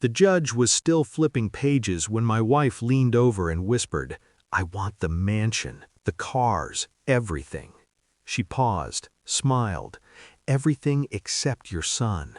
The judge was still flipping pages when my wife leaned over and whispered, "I want the mansion, the cars, everything." She paused, smiled. "Everything except your son."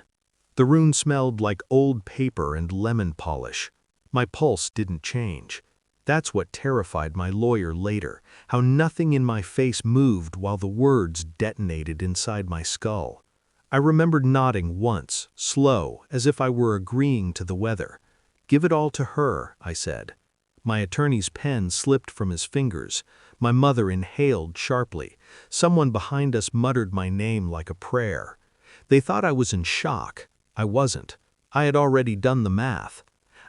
The room smelled like old paper and lemon polish. My pulse didn't change. That's what terrified my lawyer later, how nothing in my face moved while the words detonated inside my skull. I remembered nodding once, slow, as if I were agreeing to the weather. "Give it all to her," I said. My attorney's pen slipped from his fingers. My mother inhaled sharply. Someone behind us muttered my name like a prayer. They thought I was in shock. I wasn't. I had already done the math.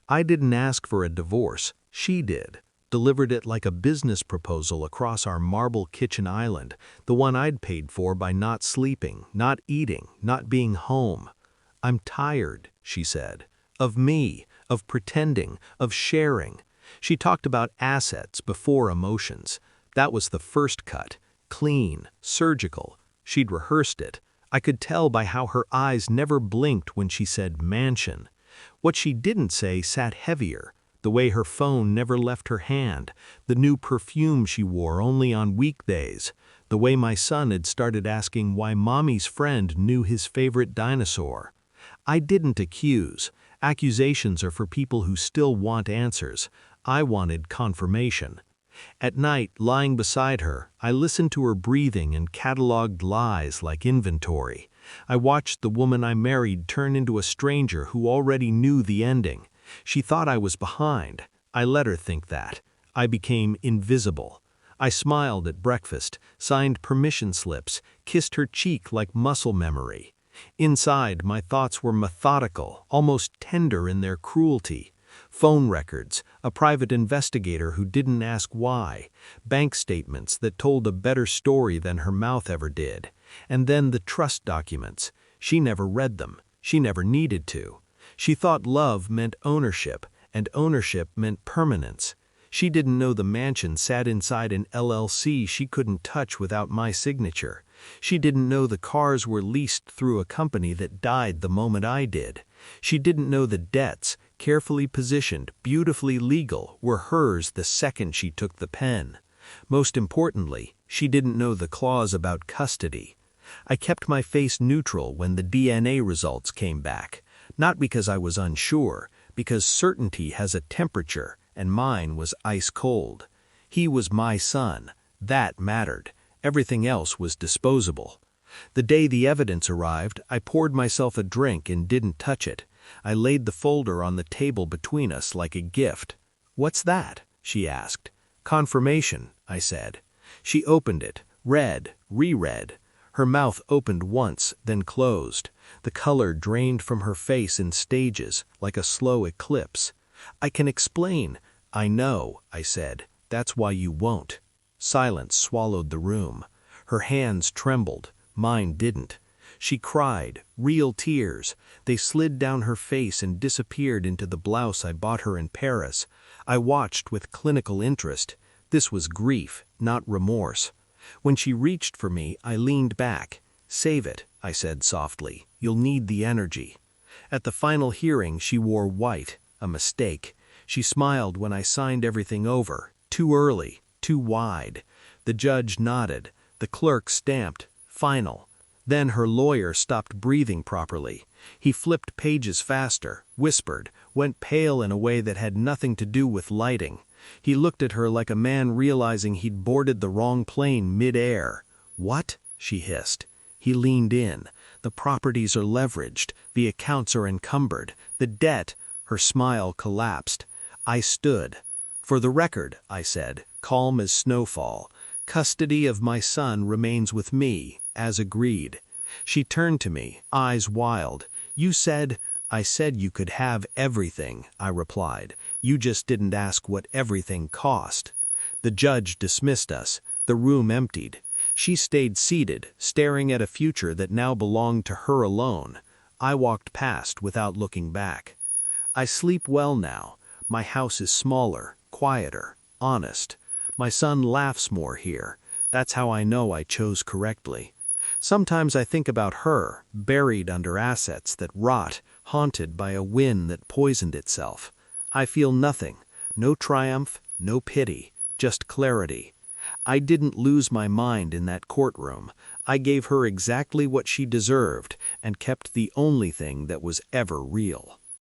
I didn't ask for a divorce. She did. Delivered it like a business proposal across our marble kitchen island, the one I'd paid for by not sleeping, not eating, not being home. "I'm tired," she said. "Of me, of pretending, of sharing." She talked about assets before emotions. That was the first cut. Clean, surgical. She'd rehearsed it. I could tell by how her eyes never blinked when she said mansion. What she didn't say sat heavier. The way her phone never left her hand, the new perfume she wore only on weekdays, the way my son had started asking why mommy's friend knew his favorite dinosaur. I didn't accuse. Accusations are for people who still want answers. I wanted confirmation. At night, lying beside her, I listened to her breathing and cataloged lies like inventory. I watched the woman I married turn into a stranger who already knew the ending. She thought I was behind. I let her think that. I became invisible. I smiled at breakfast, signed permission slips, kissed her cheek like muscle memory. Inside, my thoughts were methodical, almost tender in their cruelty. Phone records, a private investigator who didn't ask why, bank statements that told a better story than her mouth ever did, and then the trust documents. She never read them. She never needed to. She thought love meant ownership, and ownership meant permanence. She didn't know the mansion sat inside an LLC she couldn't touch without my signature. She didn't know the cars were leased through a company that died the moment I did. She didn't know the debts, carefully positioned, beautifully legal, were hers the second she took the pen. Most importantly, she didn't know the clause about custody. I kept my face neutral when the DNA results came back. Not because I was unsure, because certainty has a temperature, and mine was ice cold. He was my son. That mattered. Everything else was disposable. The day the evidence arrived, I poured myself a drink and didn't touch it. I laid the folder on the table between us like a gift. "What's that?" she asked. "Confirmation," I said. She opened it, read, reread. Her mouth opened once, then closed. The color drained from her face in stages, like a slow eclipse. "I can explain." "I know," I said. "That's why you won't." Silence swallowed the room. Her hands trembled. Mine didn't. She cried, real tears. They slid down her face and disappeared into the blouse I bought her in Paris. I watched with clinical interest. This was grief, not remorse. When she reached for me, I leaned back. "Save it," I said softly. "You'll need the energy." At the final hearing, she wore white, a mistake. She smiled when I signed everything over. Too early, too wide. The judge nodded. The clerk stamped, "Final." Then her lawyer stopped breathing properly. He flipped pages faster, whispered, went pale in a way that had nothing to do with lighting. He looked at her like a man realizing he'd boarded the wrong plane mid-air. "What?" she hissed. He leaned in. "The properties are leveraged. The accounts are encumbered. The debt—" Her smile collapsed. I stood. "For the record," I said, calm as snowfall, "custody of my son remains with me, as agreed." She turned to me, eyes wild. "You said—" "I said you could have everything," I replied. "You just didn't ask what everything cost." The judge dismissed us. The room emptied. She stayed seated, staring at a future that now belonged to her alone. I walked past without looking back. I sleep well now. My house is smaller, quieter, honest. My son laughs more here. That's how I know I chose correctly. Sometimes I think about her, buried under assets that rot, haunted by a wind that poisoned itself. I feel nothing, no triumph, no pity, just clarity. I didn't lose my mind in that courtroom. I gave her exactly what she deserved and kept the only thing that was ever real.